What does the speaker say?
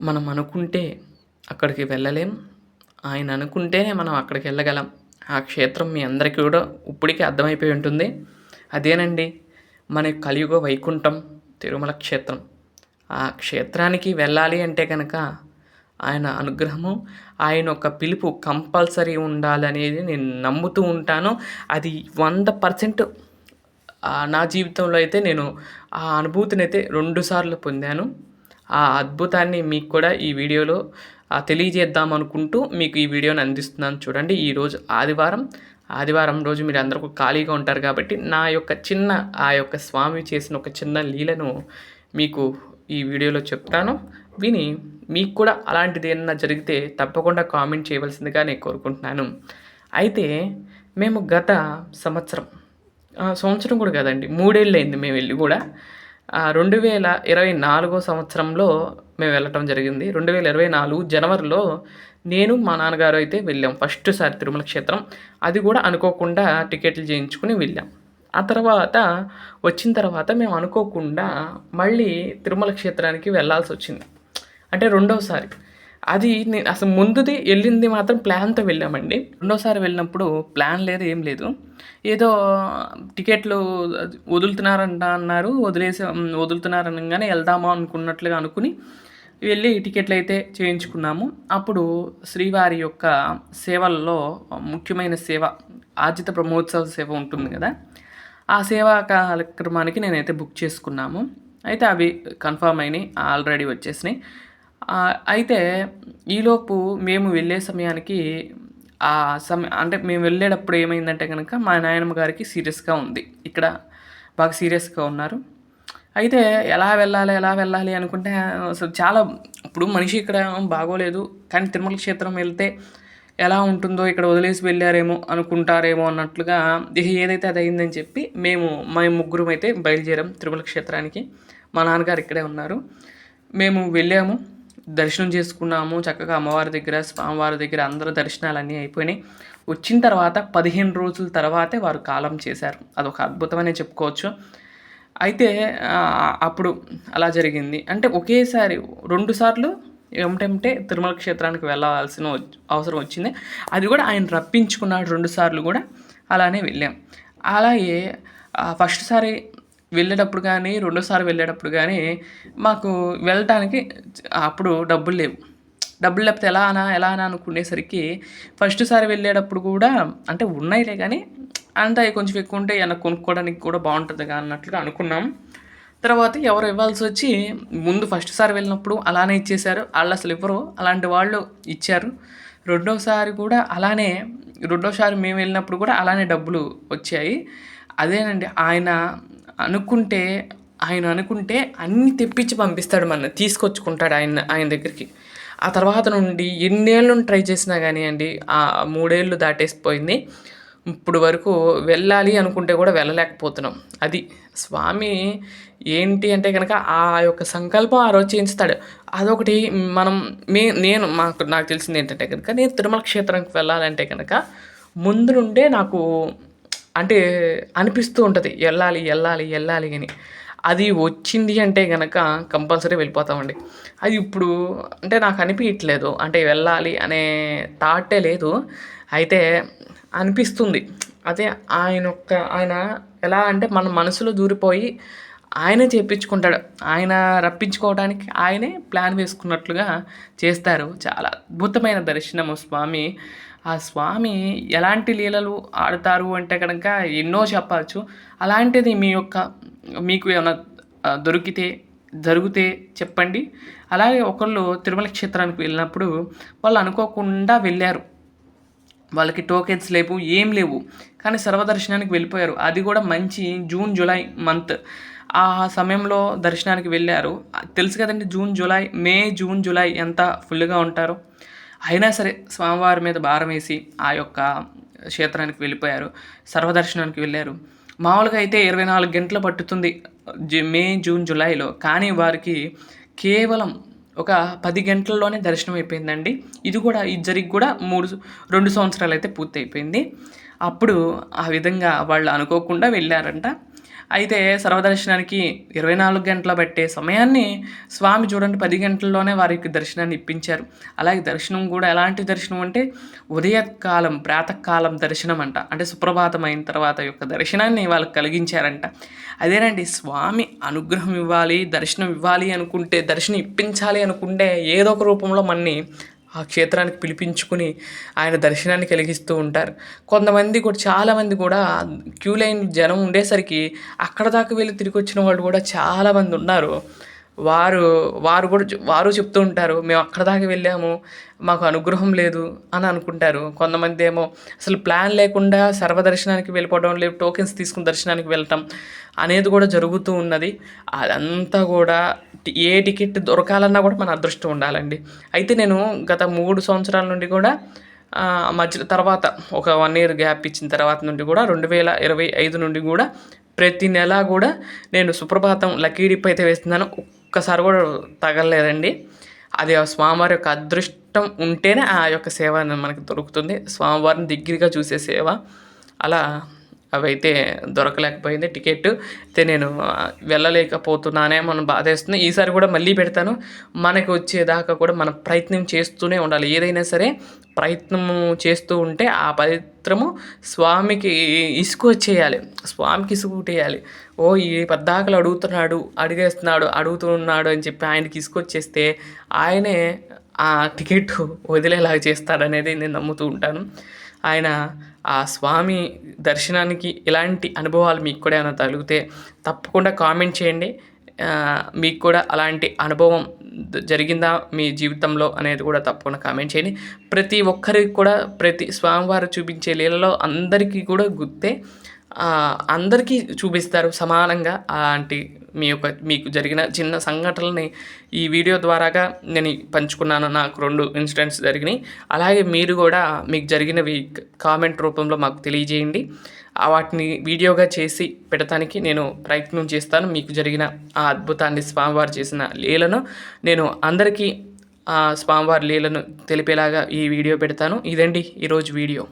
మనం అనుకుంటే అక్కడికి వెళ్ళలేం. ఆయన అనుకుంటేనే మనం అక్కడికి వెళ్ళగలం. ఆ క్షేత్రం మీ అందరికీ కూడా ఇప్పటికే అర్థమైపోయి ఉంటుంది. అదేనండి మన కలియుగ వైకుంఠం తిరుమల క్షేత్రం. ఆ క్షేత్రానికి వెళ్ళాలి అంటే గనక ఆయన అనుగ్రహము, ఆయన ఒక పిలుపు కంపల్సరీ ఉండాలనేది నేను నమ్ముతూ ఉంటాను. అది 100% నా జీవితంలో అయితే నేను ఆ అనుభూతినైతే 2 సార్లు పొందాను. ఆ అద్భుతాన్ని మీకు కూడా ఈ వీడియోలో తెలియజేద్దామనుకుంటూ మీకు ఈ వీడియోని అందిస్తున్నాను చూడండి. ఈరోజు ఆదివారం. ఆదివారం రోజు మీరందరూ ఖాళీగా ఉంటారు కాబట్టి నా యొక్క ఆ యొక్క స్వామి చేసిన ఒక చిన్న లీలను మీకు ఈ వీడియోలో చెప్తాను. విని మీకు కూడా అలాంటిదేమన్నా జరిగితే తప్పకుండా కామెంట్ చేయవలసిందిగా నేను కోరుకుంటున్నాను. అయితే మేము గత సంవత్సరం కూడా కాదండి, 3 ఏళ్ళయింది మేము వెళ్ళి కూడా. 2024 సంవత్సరంలో మేము వెళ్ళటం జరిగింది. 2024 జనవరిలో నేను, మా నాన్నగారు అయితే వెళ్ళాం ఫస్ట్ సారి తిరుమల క్షేత్రం. అది కూడా అనుకోకుండా టికెట్లు చేయించుకొని వెళ్ళాం. ఆ తర్వాత వచ్చిన తర్వాత మేము అనుకోకుండా మళ్ళీ తిరుమల క్షేత్రానికి వెళ్ళాల్సొచ్చింది. అంటే రెండోసారి. అది నేను అసలు ముందుది వెళ్ళింది మాత్రం ప్లాన్‌తో వెళ్ళామండి. రెండోసారి వెళ్ళినప్పుడు ప్లాన్ లేదు, ఏం లేదు. ఏదో టికెట్లు అన్నారు. వదులుతున్నారనంగానే వెళ్దామా అనుకున్నట్లుగా అనుకుని వెళ్ళి టికెట్లయితే చేయించుకున్నాము. అప్పుడు శ్రీవారి యొక్క సేవల్లో ముఖ్యమైన సేవ ఆర్జిత బ్రహ్మోత్సవ సేవ ఉంటుంది కదా! ఆ సేవా కార్యక్రమానికి నేనైతే బుక్ చేసుకున్నాము. అయితే అవి కన్ఫర్మ్ అయినాయి. ఆల్రెడీ వచ్చేసినాయి. అయితే ఈలోపు మేము వెళ్ళే సమయానికి అంటే మేము వెళ్ళేటప్పుడు ఏమైందంటే గనక మా నాయనమ్మ గారికి సీరియస్‌గా ఉంది. ఇక్కడ బాగా సీరియస్‌గా ఉన్నారు. అయితే ఎలా వెళ్ళాలి అనుకుంటే అసలు చాలా ఇప్పుడు మనిషి ఇక్కడ బాగోలేదు. కానీ తిరుమల క్షేత్రం వెళ్తే ఎలా ఉంటుందో, ఇక్కడ వదిలేసి వెళ్ళారేమో అనుకుంటారేమో అన్నట్లుగా ఏదైతే అది అయిందని చెప్పి మేము ముగ్గురం అయితే బయలుదేరాం తిరుమల క్షేత్రానికి. మా నాన్నగారు ఇక్కడే ఉన్నారు. మేము వెళ్ళాము. దర్శనం చేసుకున్నాము. చక్కగా అమ్మవారి దగ్గర, స్వామివారి దగ్గర అందరూ దర్శనాలన్నీ అయిపోయినాయి. వచ్చిన తర్వాత 15 రోజుల తర్వాతే వారు కాలం చేశారు. అదొక అద్భుతమనే చెప్పుకోవచ్చు. అయితే అప్పుడు అలా జరిగింది. అంటే ఒకేసారి 2 సార్లు ఏమిటంటే తిరుమల క్షేత్రానికి వెళ్ళవలసిన అవసరం వచ్చింది. అది కూడా ఆయన రప్పించుకున్నాడు 2 సార్లు కూడా. అలానే వెళ్ళాం. అలాగే ఫస్ట్ సారి వెళ్ళేటప్పుడు కానీ, రెండోసారి వెళ్ళేటప్పుడు కానీ మాకు వెళ్ళటానికి అప్పుడు డబ్బులు లేవు. డబ్బులు లేకపోతే ఎలా అనుకునేసరికి ఫస్ట్ సారి వెళ్ళేటప్పుడు కూడా అంటే ఉన్నాయిలే కానీ అంటే కొంచెం ఎక్కువ ఉంటే ఏమన్నా కొనుక్కోవడానికి కూడా బాగుంటుందిగా అన్నట్లుగా అనుకున్నాం. తర్వాత ఎవరు ఇవ్వాల్సి వచ్చి ముందు ఫస్ట్ సారి వెళ్ళినప్పుడు అలానే ఇచ్చేశారు. వాళ్ళు అసలు ఇవ్వరు, అలాంటి వాళ్ళు ఇచ్చారు. రెండోసారి కూడా అలానే, రెండోసారి మేము వెళ్ళినప్పుడు కూడా అలానే డబ్బులు వచ్చాయి. అదేనండి ఆయన అనుకుంటే అన్నీ తెప్పించి పంపిస్తాడు, మనల్ని తీసుకొచ్చుకుంటాడు ఆయన దగ్గరికి. ఆ తర్వాత నుండి ఎన్నేళ్ళు ట్రై చేసినా కానివ్వండి, 3 ఏళ్ళు దాటేసిపోయింది. ఇప్పుడు వరకు వెళ్ళాలి అనుకుంటే కూడా వెళ్ళలేకపోతున్నాం. అది స్వామి ఏంటి అంటే కనుక ఆ యొక్క సంకల్పం ఆ రోజు చేయిస్తాడు. అదొకటి మనం నాకు తెలిసింది ఏంటంటే కనుక, నేను తిరుమల క్షేత్రానికి వెళ్ళాలంటే కనుక ముందు నుండే నాకు అంటే అనిపిస్తూ ఉంటుంది వెళ్ళాలి అని. అది వచ్చింది అంటే గనక కంపల్సరీ వెళ్ళిపోతామండి. అది ఇప్పుడు అంటే నాకు అనిపించట్లేదు, అంటే వెళ్ళాలి అనే థాటే లేదు. అయితే అనిపిస్తుంది. అదే ఆయన ఎలా అంటే మన మనసులో దూరిపోయి ఆయనే చేపించుకుంటాడు. ఆయన రప్పించుకోవడానికి ఆయనే ప్లాన్ వేసుకున్నట్లుగా చేస్తారు. చాలా అద్భుతమైన దర్శనము స్వామి. ఆ స్వామి ఎలాంటి లీలలు ఆడతారు అంటే కనుక ఎన్నో చెప్పచ్చు. అలాంటిది మీకు ఏమైనా జరిగితే చెప్పండి. అలాగే ఒకళ్ళు తిరుమల క్షేత్రానికి వెళ్ళినప్పుడు వాళ్ళు అనుకోకుండా వెళ్ళారు. వాళ్ళకి టోకెన్స్ లేవు, ఏం లేవు, కానీ సర్వదర్శనానికి వెళ్ళిపోయారు. అది కూడా మంచి జూన్ జూలై మంత్. ఆ సమయంలో దర్శనానికి వెళ్ళారు. తెలుసు కదండి, జూన్ జూలై ఎంత ఫుల్గా ఉంటారో. అయినా సరే స్వామివారి మీద భారం వేసి ఆ యొక్క క్షేత్రానికి వెళ్ళిపోయారు. సర్వదర్శనానికి వెళ్ళారు. మామూలుగా అయితే 24 గంటలు పట్టుతుంది జూన్ జూలైలో, కానీ వారికి కేవలం ఒక 10 గంటల్లోనే దర్శనం అయిపోయిందండి. ఇది జరిగి కూడా 2 సంవత్సరాలు అయితే పూర్తి అయిపోయింది. అప్పుడు ఆ విధంగా వాళ్ళు అనుకోకుండా వెళ్ళారంట. అయితే సర్వదర్శనానికి 24 గంటల పట్టే సమయాన్ని స్వామి చూడండి 10 గంటల్లోనే వారికి దర్శనాన్ని ఇప్పించారు. అలాగే దర్శనం కూడా ఎలాంటి దర్శనం అంటే ఉదయకాలం ప్రాతకాలం దర్శనం అంట. అంటే సుప్రభాతం అయిన తర్వాత యొక్క దర్శనాన్ని వాళ్ళకి కలిగించారంట. అదేనండి స్వామి అనుగ్రహం ఇవ్వాలి, దర్శనం ఇవ్వాలి అనుకుంటే, దర్శనం ఇప్పించాలి అనుకుంటే ఏదో ఒక రూపంలో మనని ఆ క్షేత్రానికి పిలిపించుకుని ఆయన దర్శనాన్ని కలిగిస్తూ ఉంటారు. కొంతమంది కూడా చాలామంది కూడా క్యూ లైన్ జనం ఉండేసరికి అక్కడ దాకా వెళ్ళి తిరిగి వచ్చిన వాళ్ళు కూడా చాలామంది ఉన్నారు. వారు చెప్తూ ఉంటారు, మేము అక్కడ దాకా వెళ్ళాము, మాకు అనుగ్రహం లేదు అని అనుకుంటారు. కొంతమంది ఏమో అసలు ప్లాన్ లేకుండా సర్వదర్శనానికి వెళ్ళిపోవడం, లేదు టోకెన్స్ తీసుకుని దర్శనానికి వెళ్ళటం అనేది కూడా జరుగుతూ ఉన్నది. అదంతా కూడా ఏ టికెట్ దొరకాలన్నా కూడా మన అదృష్టం ఉండాలండి. అయితే నేను గత 3 సంవత్సరాల నుండి కూడా మధ్య తర్వాత ఒక 1 ఇయర్ గ్యాప్ ఇచ్చిన తర్వాత నుండి కూడా 2025 నుండి కూడా ప్రతి నెల కూడా నేను సుప్రభాతం లక్కీ డిప్ అయితే వేస్తున్నాను. ఒక్కసారి కూడా తగలలేదండి. అది ఆ స్వామివారి యొక్క అదృష్టం ఉంటేనే ఆ యొక్క సేవ అనేది మనకు దొరుకుతుంది. స్వామివారిని దగ్గరగా చూసే సేవ. అలా అవైతే దొరకలేకపోయింది టికెట్. అయితే నేను వెళ్ళలేకపోతున్నానేమో అని బాధేస్తుంది. ఈసారి కూడా మళ్ళీ పెడతాను. మనకు వచ్చేదాకా కూడా మనం ప్రయత్నం చేస్తూనే ఉండాలి. ఏదైనా సరే ప్రయత్నము చేస్తూ ఉంటే ఆ పవిత్రము స్వామికి ఇసుకొచ్చేయాలి. స్వామికి ఇసుకుట్టేయాలి. ఈ పద్దాకలు అడుగుతున్నాడు అని చెప్పి ఆయనకి ఇసుకొచ్చేస్తే ఆయనే ఆ టికెట్ వదిలేలాగా చేస్తాడనేది నేను నమ్ముతూ ఉంటాను. ఆయన ఆ స్వామి దర్శనానికి ఇలాంటి అనుభవాలు మీకు కూడా ఏమైనా తగిలితే తప్పకుండా కామెంట్ చేయండి. మీకు కూడా అలాంటి అనుభవం జరిగిందా మీ జీవితంలో అనేది కూడా తప్పకుండా కామెంట్ చేయండి. ప్రతి ఒక్కరికి కూడా ప్రతి స్వామివారు చూపించే లీలలో అందరికీ కూడా గుర్తే, అందరికీ చూపిస్తారు సమానంగా. అలాంటి మీకు జరిగిన చిన్న సంఘటనలని ఈ వీడియో ద్వారాగా నేను పంచుకున్నాను. నాకు 2 ఇన్సిడెంట్స్ జరిగినాయి. అలాగే మీరు కూడా మీకు జరిగినవి కామెంట్ రూపంలో మాకు తెలియజేయండి. వాటిని వీడియోగా చేసి పెడతానికి నేను ప్రయత్నం చేస్తాను. మీకు జరిగిన ఆ అద్భుతాన్ని, స్వామివారు చేసిన లీలను నేను అందరికీ స్వామివారి లీలను తెలిపేలాగా ఈ వీడియో పెడతాను. ఇదండి ఈరోజు వీడియో.